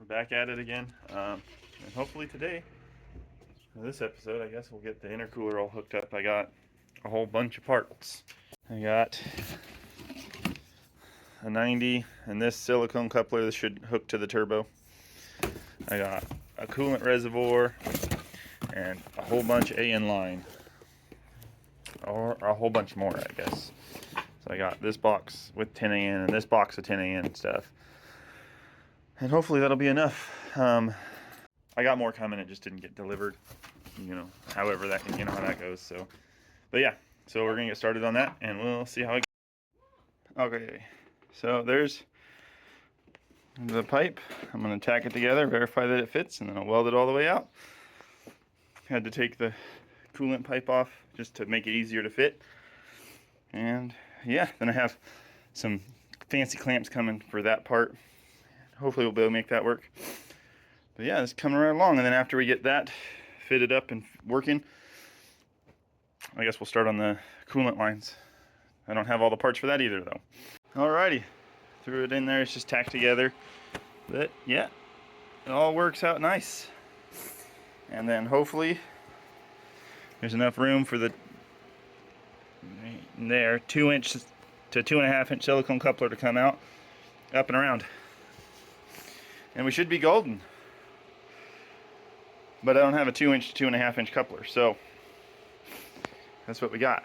back at it again. And hopefully today, this episode, I guess we'll get the intercooler all hooked up. I got a whole bunch of parts. I got a 90 and this silicone coupler that should hook to the turbo. I got a coolant reservoir and a whole bunch of AN line. Or a whole bunch more, I guess. So I got this box with 10 AN and this box of 10 AN stuff. And hopefully that'll be enough. I got more coming, it just didn't get delivered. However that, how that goes. So, but yeah, so we're gonna get started on that and we'll see how it goes. Okay, so there's the pipe. I'm gonna tack it together, verify that it fits, and then I'll weld it all the way out. Had to take the coolant pipe off just to make it easier to fit. And yeah, then I have some fancy clamps coming for that part. Hopefully we'll be able to make that work. But yeah, it's coming right along. And then after we get that fitted up and working, I guess we'll start on the coolant lines. I don't have all the parts for that either though. Alrighty, threw it in there, it's just tacked together. But yeah, it all works out nice. And then hopefully there's enough room for the 2-inch to 2.5-inch silicone coupler to come out, up and around. And we should be golden. But I don't have a 2-inch to 2.5-inch coupler, so that's what we got.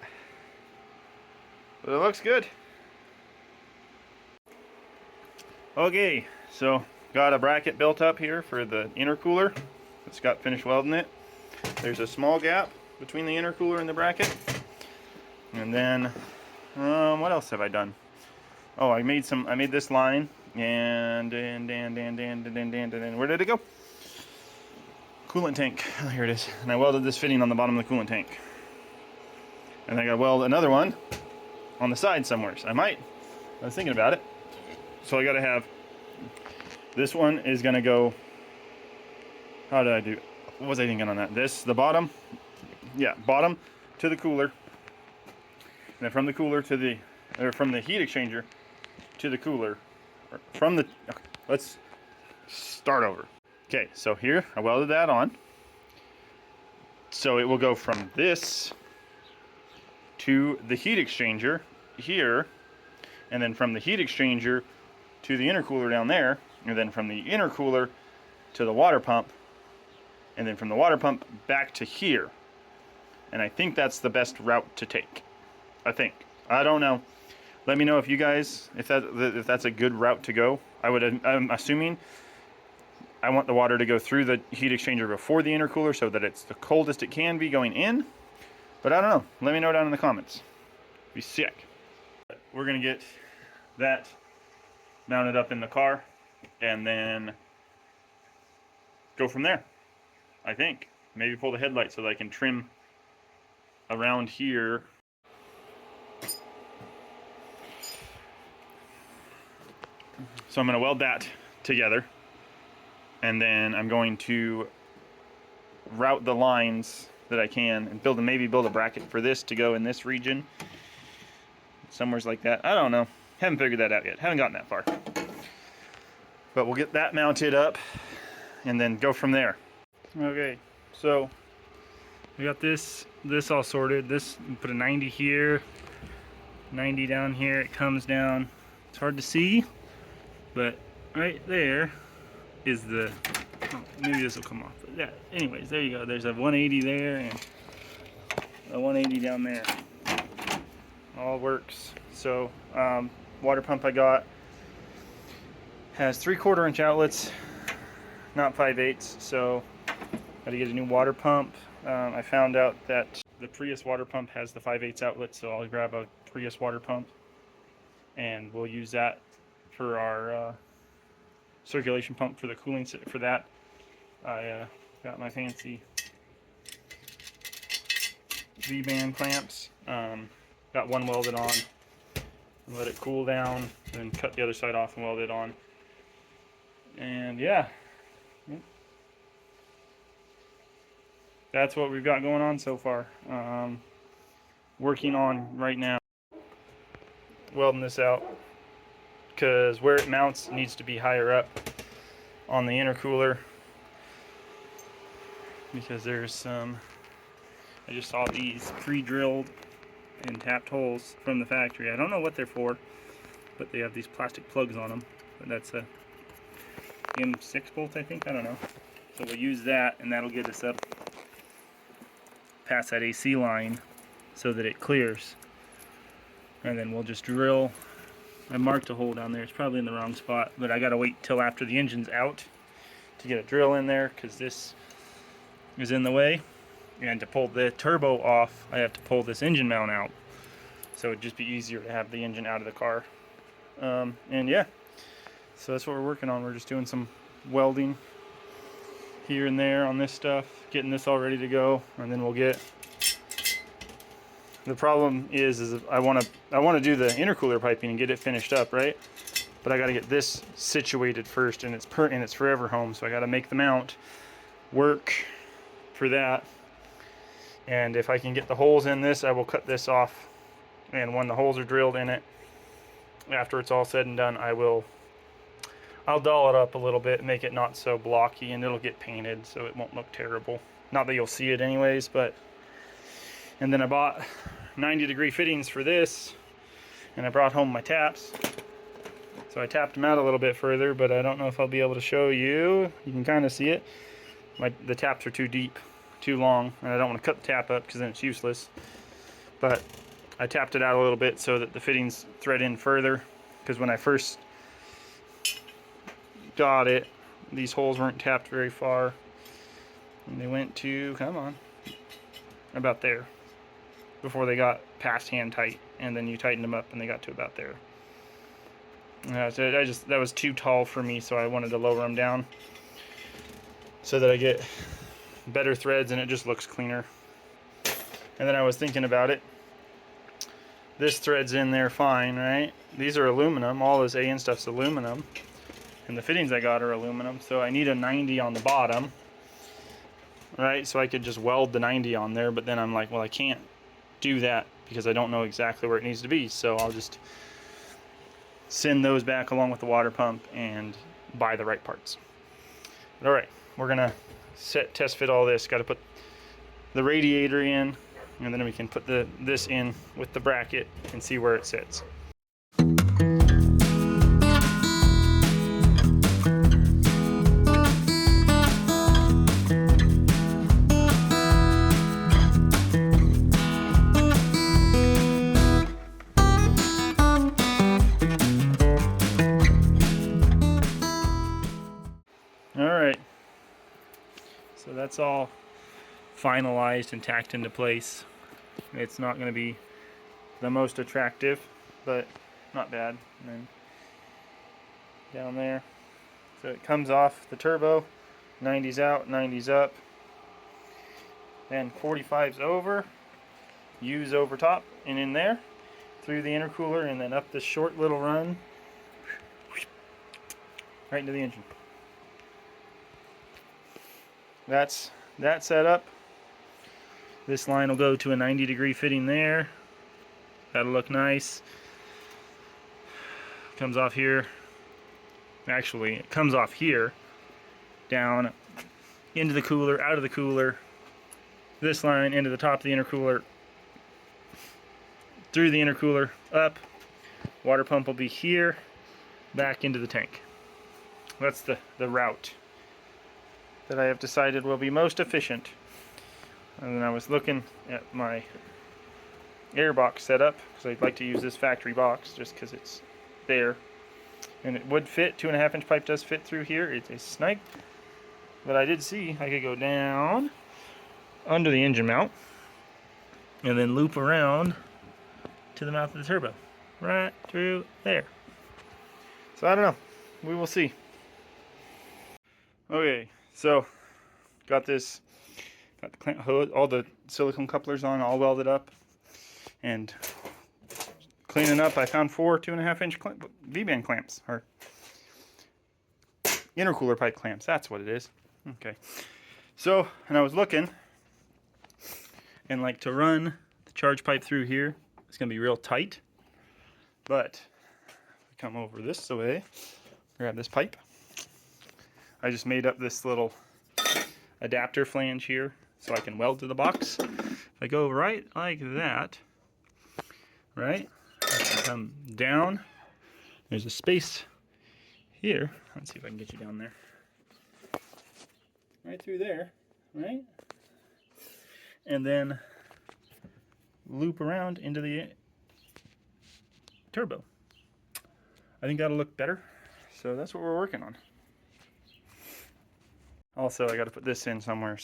But it looks good. Okay, so got a bracket built up here for the intercooler. It's got finished welding it. There's a small gap between the intercooler and the bracket. And then, what else have I done? Oh, I made this line, and where did it go? Coolant tank. Oh, here it is. And I welded this fitting on the bottom of the coolant tank. And I got to weld another one on the side somewhere. So I was thinking about it. So I got to have, this one is going to go, how did I do? What was I thinking on that? The bottom, yeah, bottom to the cooler. And then from the cooler to the, or from the heat exchanger to the cooler. Okay, let's start over. Okay, so here, I welded that on. So it will go from this to the heat exchanger here, and then from the heat exchanger to the intercooler down there, and then from the intercooler to the water pump, and then from the water pump back to here. And I think that's the best route to take. I think. I don't know. Let me know if you guys, if that's a good route to go. I'm assuming I want the water to go through the heat exchanger before the intercooler so that it's the coldest it can be going in. But I don't know. Let me know down in the comments. Be sick. We're gonna get that mounted up in the car and then go from there. I think. Maybe pull the headlight so that I can trim around here. So I'm going to weld that together, and then I'm going to route the lines that I can and maybe build a bracket for this to go in this region. Somewheres like that. I don't know. Haven't figured that out yet. Haven't gotten that far. But we'll get that mounted up and then go from there. Okay, so we got this all sorted. Put a 90 here, 90 down here. It comes down. It's hard to see, but right there is the, maybe this will come off. But yeah, anyways, there you go. There's a 180 there and a 180 down there. All works. So water pump I got has 3/4 inch outlets, not 5/8. So got to get a new water pump. I found out that the Prius water pump has the 5/8 outlet, so I'll grab a Prius water pump and we'll use that for our circulation pump for the cooling for that. I got my fancy V-band clamps. Got one welded on and let it cool down, then cut the other side off and weld it on. And yeah, that's what we've got going on so far. Working on right now, welding this out, because where it mounts needs to be higher up on the intercooler because there's some, I just saw these pre-drilled and tapped holes from the factory. I don't know what they're for, but they have these plastic plugs on them. But that's a M6 bolt, I think, I don't know. So we'll use that, and that'll get us up past that AC line so that it clears. And then we'll just drill. I marked a hole down there. It's probably in the wrong spot, but I gotta wait till after the engine's out to get a drill in there because this is in the way. And to pull the turbo off, I have to pull this engine mount out. So it'd just be easier to have the engine out of the car. And yeah, so that's what we're working on. We're just doing some welding here and there on this stuff, getting this all ready to go, and then we'll get. The problem is I want to do the intercooler piping and get it finished up, right? But I got to get this situated first, and it's forever home, so I got to make the mount work for that. And if I can get the holes in this, I will cut this off. And when the holes are drilled in it, after it's all said and done, I'll doll it up a little bit, make it not so blocky, and it'll get painted so it won't look terrible. Not that you'll see it anyways, but. And then I bought 90-degree fittings for this, and I brought home my taps. So I tapped them out a little bit further, but I don't know if I'll be able to show you. You can kind of see it. The taps are too deep, too long, and I don't want to cut the tap up because then it's useless. But I tapped it out a little bit so that the fittings thread in further, because when I first got it, these holes weren't tapped very far, and they went to, come on, about there before they got past hand tight, and then you tighten them up and they got to about there. So that was too tall for me, so I wanted to lower them down so that I get better threads and it just looks cleaner. And then I was thinking about it. This thread's in there fine, right? These are aluminum. All this AN stuff's aluminum, and the fittings I got are aluminum. So I need a 90 on the bottom, right? So I could just weld the 90 on there, but then I'm like, well, I can't do that because I don't know exactly where it needs to be. So I'll just send those back along with the water pump and buy the right parts. But all right, we're gonna test fit all this. Got to put the radiator in, and then we can put this in with the bracket and see where it sits. Alright, so that's all finalized and tacked into place. It's not going to be the most attractive, but not bad. And then down there, so it comes off the turbo, 90's out, 90's up, then 45's over, U's over top and in there, through the intercooler, and then up this short little run, right into the engine. That's that set up. This line will go to a 90-degree fitting there. That'll look nice. Comes off here. Actually, it comes off here, down into the cooler, out of the cooler. This line into the top of the intercooler, through the intercooler, up. Water pump will be here, back into the tank. That's the route that I have decided will be most efficient. And then I was looking at my air box setup, because I'd like to use this factory box just because it's there. And it would fit, 2.5 inch pipe does fit through here. It's a snipe. But I did see I could go down under the engine mount and then loop around to the mouth of the turbo. Right through there. So I don't know. We will see. Okay, so got the clamp hose, all the silicone couplers on, all welded up, and cleaning up. I found 4 2.5 inch V-band clamps, or intercooler pipe clamps. That's what it is. Okay, so and I was looking, and like to run the charge pipe through here, it's gonna be real tight. But come over this way, grab this pipe. I just made up this little adapter flange here so I can weld to the box. If I go right like that, right, I can come down. There's a space here. Let's see if I can get you down there. Right through there, right? And then loop around into the turbo. I think that'll look better. So that's what we're working on. Also, I got to put this in somewhere,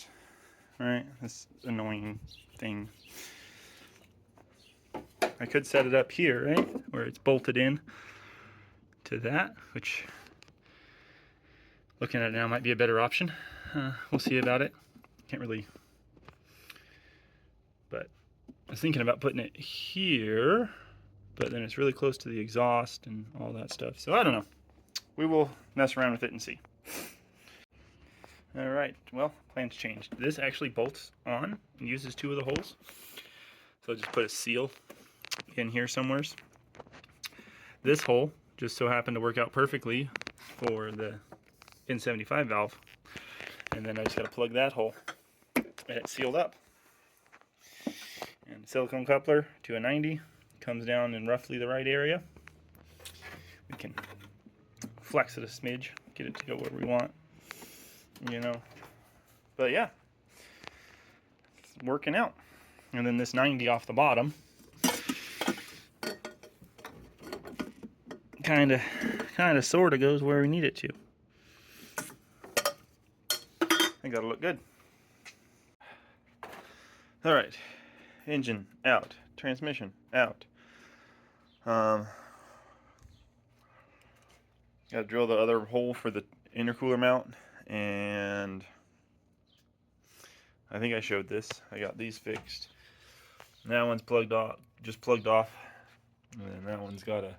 right? This annoying thing. I could set it up here, right? Where it's bolted in to that, which looking at it now might be a better option. We'll see about it. Can't really, but I was thinking about putting it here, but then it's really close to the exhaust and all that stuff. So I don't know. We will mess around with it and see. All right, well, plans changed. This actually bolts on and uses 2 of the holes. So I'll just put a seal in here somewheres. This hole just so happened to work out perfectly for the N75 valve. And then I just gotta plug that hole and it's sealed up. And silicone coupler to a 90 comes down in roughly the right area. We can flex it a smidge, get it to go where we want, you know. But yeah, it's working out. And then this 90 off the bottom kind of sort of goes where we need it to. I think that'll look good. All right, engine out, transmission out. Got to drill the other hole for the intercooler mount, and I think I showed this. I got these fixed. That one's plugged off, just plugged off, and then that one's got a.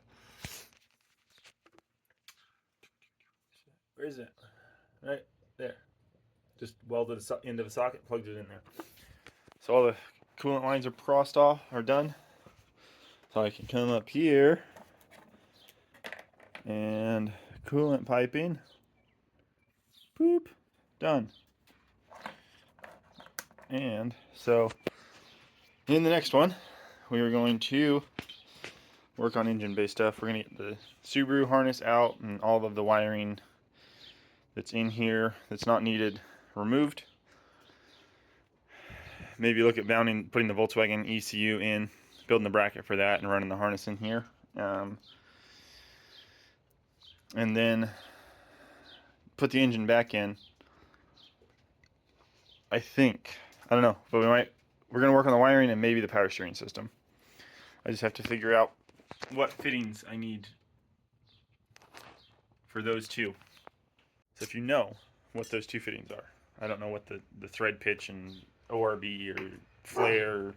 Where is it? Right there. Just welded the end of a socket, plugged it in there. So all the coolant lines are crossed off, are done. So I can come up here and coolant piping. Boop. Done. And so in the next one, we are going to work on engine-based stuff. We're going to get the Subaru harness out and all of the wiring that's in here that's not needed removed. Maybe look at putting the Volkswagen ECU in, building the bracket for that, and running the harness in here. And then put the engine back in. I don't know, but we're gonna work on the wiring and maybe the power steering system. I just have to figure out what fittings I need for those two. So if you know what those 2 fittings are, I don't know what the thread pitch and ORB or flare or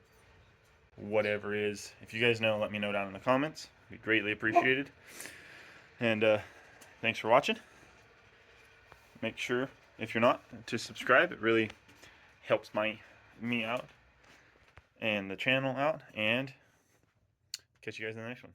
whatever is. If you guys know, let me know down in the comments. It'd be greatly appreciated. And thanks for watching. Make sure, if you're not, to subscribe. It really helps me out and the channel out. And catch you guys in the next one.